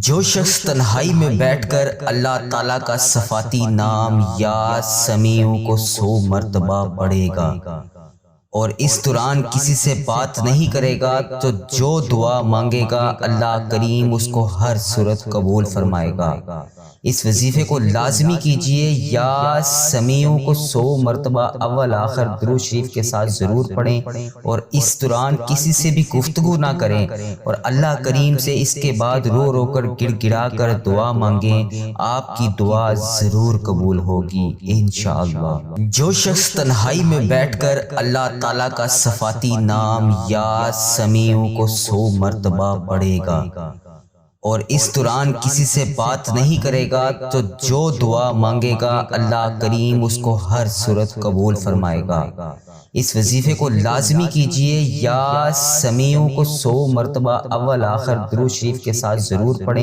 جو شخص تنہائی میں بیٹھ کر اللہ تعالیٰ کا صفاتی نام یا سمیع کو 100 مرتبہ پڑھے گا اور اس دوران کسی سے بات نہیں کرے گا تو جو دعا مانگے گا اللہ کریم اس کو ہر صورت قبول فرمائے گا۔ اس وظیفے کو لازمی کیجئے، یا سمیع کو 100 مرتبہ اول آخر درود شریف کے ساتھ ضرور پڑھیں اور اس دوران کسی سے بھی گفتگو نہ کریں اور اللہ کریم سے اس کے بعد رو رو کر گڑ گڑا کر دعا مانگیں، آپ کی دعا ضرور قبول ہوگی انشاءاللہ۔ جو شخص تنہائی میں بیٹھ کر اللہ تعالیٰ کا صفاتی نام یا سمیع کو 100 مرتبہ پڑھے گا اور اس دوران کسی سے بات نہیں کرے گا تو جو دعا مانگے گا اللہ کریم اس کو ہر صورت قبول فرمائے گا۔ اس وظیفے کو لازمی کیجئے، یا سمیع کو 100 مرتبہ اول آخر درود شریف کے ساتھ ضرور پڑھیں۔